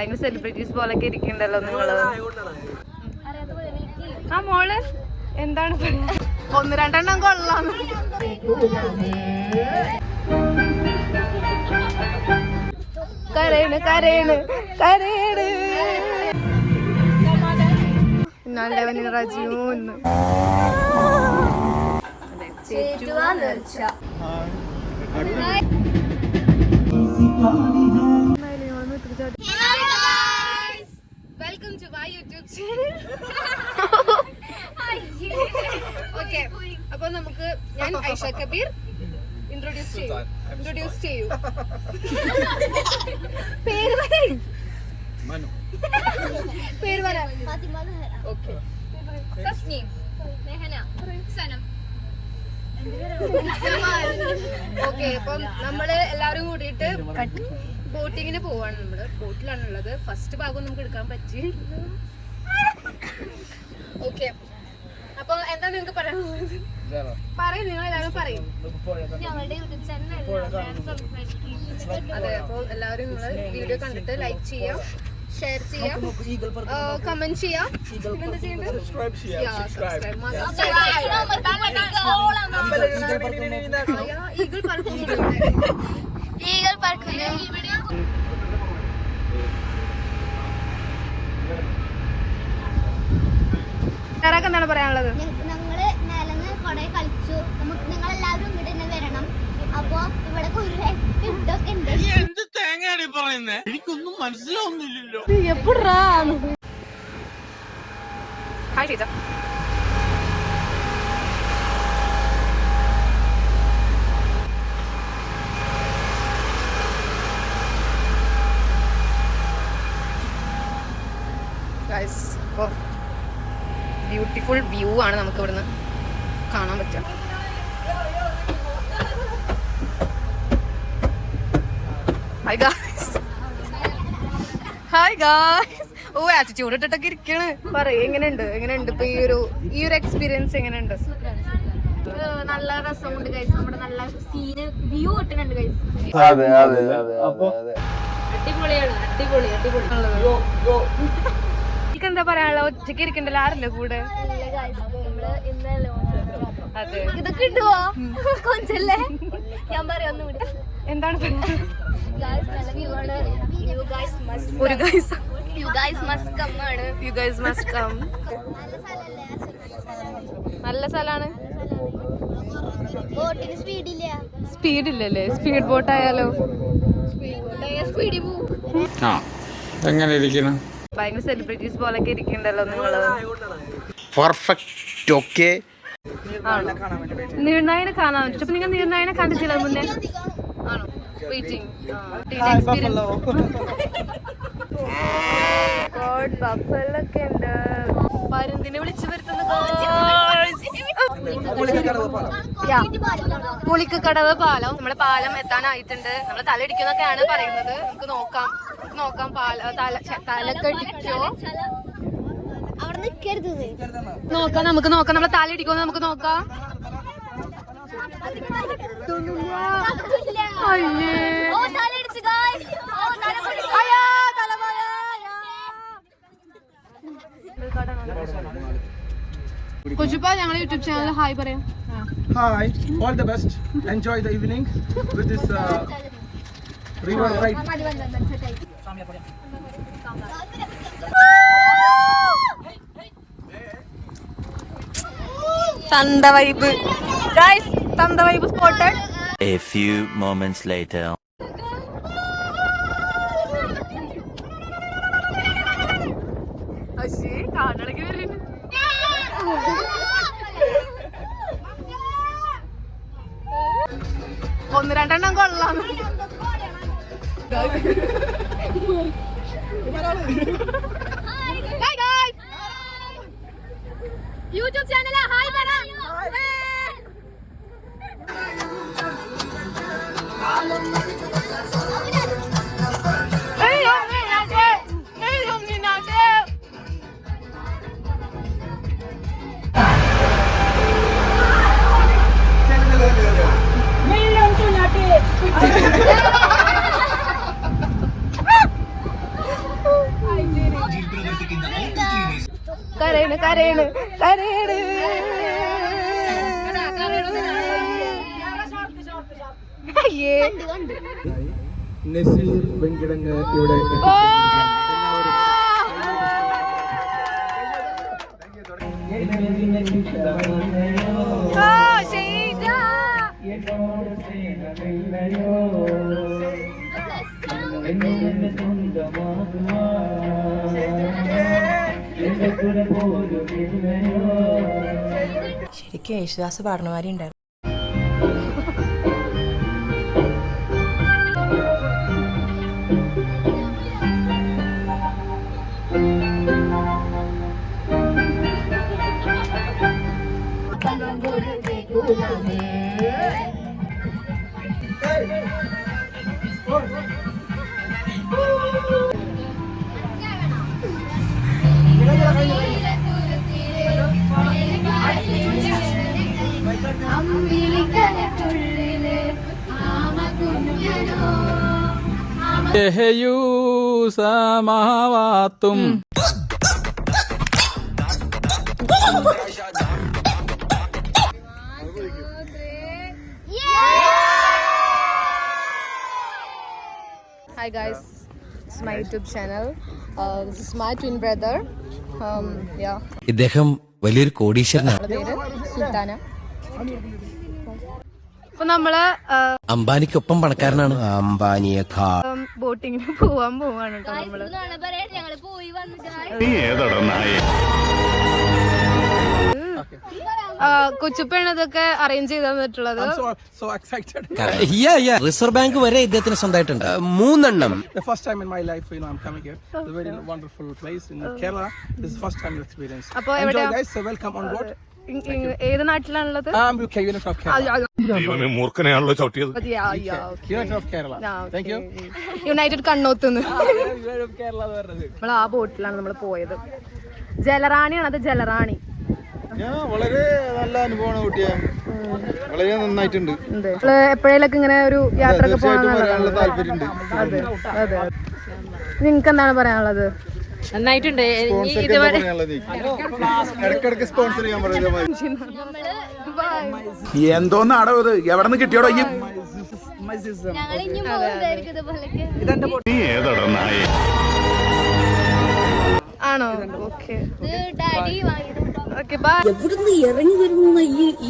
ഭയങ്കര സെലിബ്രിറ്റീസ് പോലൊക്കെ ഇരിക്കണ്ടല്ലോ നിങ്ങള്. ആ മോള് എന്താണ് ഒന്ന് രണ്ടെണ്ണം കൊള്ളാം. കരയണ് കരയണ് കരയണ് നല്ല റജീന്ന് welcome to my YouTube channel. Okay, അപ്പൊ നമുക്ക് ഞാൻ ഐഷ കബീർ ഇൻട്രൊഡ്യൂസ് ചെയ്യൂ. പേര് പറയും. പേര് പറ. ഓക്കെ, തസ്നീം, നെഹന, സനം. ഓക്കെ, അപ്പം നമ്മള് എല്ലാവരും കൂടിയിട്ട് ബോട്ടിങ്ങിന് പോവാണ്. നമ്മള് ബോട്ടിലാണുള്ളത്. ഫസ്റ്റ് ഭാഗം നമുക്ക് എടുക്കാൻ പറ്റി. ഓക്കെ, അപ്പൊ എന്താ നിങ്ങക്ക് പറയാനുള്ളത്? പറയും, നിങ്ങൾ എല്ലാവരും പറയും. ഞങ്ങളുടെ യൂട്യൂബ് ചാനൽ. അതെ, അപ്പോൾ എല്ലാവരും നിങ്ങൾ വീഡിയോ കണ്ടിട്ട് ലൈക്ക് ചെയ്യാം, ഷെയർ ചെയ്യാം, കമന്റ് ചെയ്യാം, എന്താണ് പറയാനുള്ളത്? ഞങ്ങള് നിലന്ന് കൊറേ കളിച്ചു. നമുക്ക് നിങ്ങൾ എല്ലാവരും ഇങ്ങോട്ട് തന്നെ വരണം. അപ്പൊ ഇവിടെ കുറെ ഫുഡൊക്കെ ഉണ്ട്. എന്ത് തേങ്ങയാണ് പറയുന്നേ? എനിക്കൊന്നും മനസ്സിലാവുന്നില്ലല്ലോ. എപ്പോഴാ ഹായ് ടീച്ചർ. ഇപ്പോൾ ബ്യൂട്ടിഫുൾ വ്യൂ ആണ് നമുക്ക് ഇവിടുന്ന് കാണാൻ പറ്റുക. Hi guys, hi guys. ഓ, ആറ്റിറ്റ്യൂഡ് ഇട്ടിട്ടൊക്കെ ഇരിക്കാണ്. പറയ്, എങ്ങനെയുണ്ട് ഇപ്പൊ ഈ ഒരു എക്സ്പീരിയൻസ് എങ്ങനെയുണ്ട്? നല്ല രസമുണ്ട് ഗൈസ്. നമ്മുടെ നല്ല സീന് വ്യൂ കിട്ടുന്നുണ്ട് ഗൈസ്. അടിപൊളിയാണ്, അടിപൊളി. എന്താ പറയാനുള്ള? ഒറ്റയ്ക്ക് ഇരിക്കണ്ടല്ലോ, ആരല്ലേ കൂടെ? അതെ, ഇതൊക്കെ ഇട്ടുവോ കൊഞ്ചല്ലേ? ഞാൻ പറയാം എന്താണ് നല്ല സ്ഥലാണ്. സ്പീഡ് ഇല്ലല്ലേ? സ്പീഡ് ബോട്ട് ആയാലോ? എങ്ങനെ ഇരിക്കണം? ഭയങ്കര സെലിബ്രിറ്റീസ് പോലൊക്കെ ഇരിക്കണ്ടല്ലോ നിങ്ങള്. പെർഫെക്റ്റ്. ഓക്കെ, നീർനായനെ കാണാൻ പറ്റും. അപ്പൊ നിങ്ങൾ നീർനായനെ കണ്ടിട്ടില്ല മുന്നേ? ആണോ? വെയിറ്റിംഗ്. ബഫലൊക്കെ ഉണ്ട്. പരുന്തിനെ വിളിച്ചു വരുത്തുന്ന പുളിക്കക്കടവ് പാലം. നമ്മുടെ പാലം എത്താനായിട്ടുണ്ട്. നമ്മള് തലയിടിക്കുന്നൊക്കെയാണ് പറയുന്നത്. നമുക്ക് നോക്കാം. തലക്കടിക്കോ നോക്കാം. നമുക്ക് നോക്കാം. നമ്മളെ തലയിടിക്കോ നമുക്ക് നോക്കാം. കൊച്ചുപ്പ, ഞങ്ങളുടെ യൂട്യൂബ് ചാനൽ ഹായ് പറയാം. Hi, all the best. Enjoy the evening with this river ride. തന്ത വൈബ് ഗൈസ്, തന്ത vibe spotted. A few moments later. അശ്ശേ, കാണടക്കി വരുന്നു. ഒന്ന് രണ്ടെണ്ണം കൊള്ളാം. യൂട്യൂബ് ചാനൽ ഹായ് പറ. കരയണ് കരയണ്. അയ്യേ നസീർ വെങ്കിടങ്ങ് ഇവിടെ ശരിക്കും യേശുദാസ് പാടണമാരി ഉണ്ടായിരുന്നു. സമാവാത്തും Hi guys, it's my YouTube channel. This is my twin brother. Yeah. ഇദ്ദേഹം വലിയൊരു കോടീശ്വരനാണ്. പേര് സുൽത്താന. അപ്പൊ നമ്മള് അംബാനിക്കൊപ്പം പണക്കാരനാണ്. ബോട്ടിങ്ങിന് പോവാൻ പോവാണ് കേട്ടോ നമ്മള്. ഞങ്ങള് പോയി വന്നു കൊച്ചുപ്പയാണ് ഇതൊക്കെ അറേഞ്ച് ചെയ്ത് തന്നിട്ടുള്ളത്. so excited. റിസർവ് ബാങ്ക് വരെ ഇദ്ദേഹത്തിന് സ്വന്തമായിട്ടുണ്ട്. 3 എണ്ണം. The first time in my life, I'm coming here. It's a very wonderful place in Kerala. This is the first time experience. അപ്പൊ Enjoy guys, so welcome on board. ഏത് നാട്ടിലാണുള്ളത്? UK, unit of Kerala. മൂർഖനെയാണല്ലോ ചവിട്ടിയത്. Unit of Kerala. Thank you. United കണ്ണോത്തുനിന്ന് Unit of Kerala എന്ന് പറഞ്ഞത്. നമ്മൾ ആ ബോട്ടിലാണ് നമ്മൾ പോയത്. ജലറാണിയാണ് അത്, ജലറാണി. വളരെ നല്ല അനുഭവമാണ് കുട്ടിയെ, വളരെ നന്നായിട്ടുണ്ട്. എപ്പോഴേലൊക്കെ ഇങ്ങനെ ഒരു യാത്ര ഒക്കെ പോകാനുള്ള താല്പര്യമുണ്ട്. അതെ അതെ. നിങ്ങക്ക് എന്താണ് പറയാനുള്ളത്? നന്നായിട്ടുണ്ട്. ഇടക്കിടക്ക് സ്പോൺസർ ചെയ്യാൻ പറയുന്നത്. എന്തോന്നാടോ ഇത്, എവിടെ നിന്ന് കിട്ടിയോടോ ഈ? ഞങ്ങൾ ഇനി പോകുന്നതായിരിക്കും ഇതുപോലൊക്കെ. നീ ഏതാടോ നായ? ആണോ? ഓക്കെ ഡാഡി വാങ്ങിയത്. Okay bye. എവിടുന്ന് ഇറങ്ങി വരുന്ന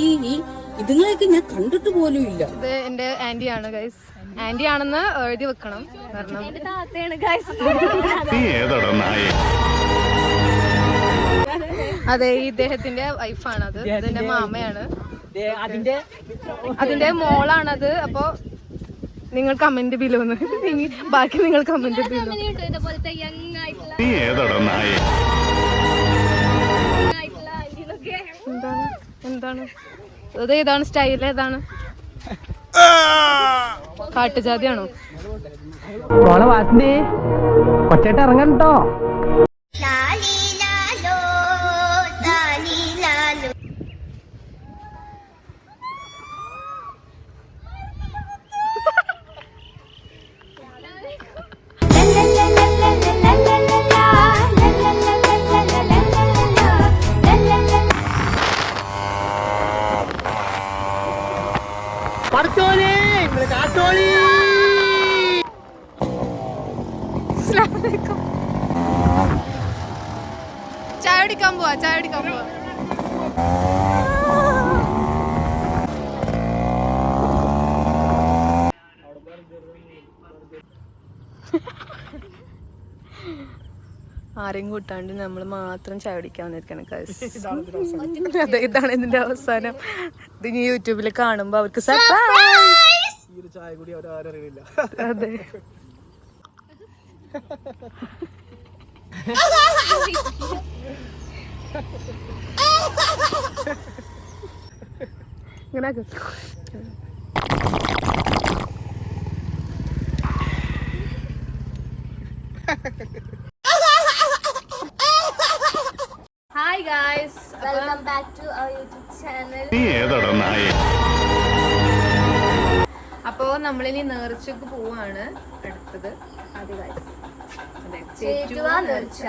ഈ ഇതുങ്ങളെയൊക്കെ ഞാൻ കണ്ടിട്ട് പോലും ഇല്ല. ഇത് എന്റെ ആന്റി ആണ് ഗൈസ്. ആന്റി ആണെന്ന് എഴുതി വെക്കണം, കാരണം എന്റെ താത്തയാണ് ഗൈസ്. നീ ഏതാടോ നായ? അതെ, ഇദ്ദേഹത്തിന്റെ വൈഫാണത്, ഇതിന്റെ മാമയാണ്, അതിന്റെ മോളാണത്. അപ്പൊ നിങ്ങൾ കമന്റ് ബിലോന്ന്, ബാക്കി നിങ്ങൾ കമന്റ് ബിലോ. ഇതുപോലത്തെ യങ് ആയിട്ടുള്ള നീ ഏതാടോ നായ? എന്താണ് എന്താണ് അത്? ഏതാണ് സ്റ്റൈൽ? ഏതാണ്? കാട്ടുജാതിയാണോ? കൊച്ചേട്ട ഇറങ്ങണ്ടോ? ചായ കുടിക്കാൻ പോവാ, ചായ കുടിക്കാൻ പോവാ. ആരെയും കൂട്ടാണ്ട് നമ്മൾ മാത്രം ചായ കുടിക്കാൻ വന്നിരിക്കണം. അതെ, ഇതാണ് ഇതിന്റെ അവസാനം. ഇത് ഇനി യൂട്യൂബിൽ കാണുമ്പോ അവർക്ക് ചായ കൂടി അവരറിയില്ല. അതെ. ഇങ്ങനെ hi guys, welcome back to our YouTube channel. നീ ഏതാടോ നായ? അപ്പോ നമ്മളിനി നേർച്ചക്ക് പോവാണ് അടുത്തത്. ചേറ്റുവ നേർച്ച.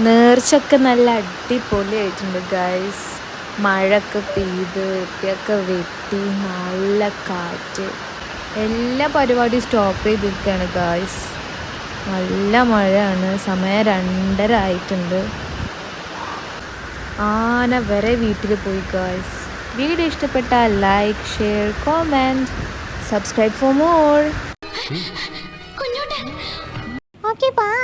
നേർച്ചൊക്കെ നല്ല അടിപൊളിയായിട്ടുണ്ട് ഗൈസ്. മഴയൊക്കെ പെയ്ത് ഇപ്പൊക്കെ വെട്ടി നല്ല കാറ്റ്, എല്ലാ പരിപാടിയും സ്റ്റോപ്പ് ചെയ്തിരിക്കുകയാണ് ഗൈസ്. നല്ല മഴയാണ്. സമയം 2:30 ആയിട്ടുണ്ട്. ആന വരെ വീട്ടിൽ പോയി ഗൈസ്. വീഡിയോ ഇഷ്ടപ്പെട്ടാൽ like, share, comment, subscribe for more. Okay bye.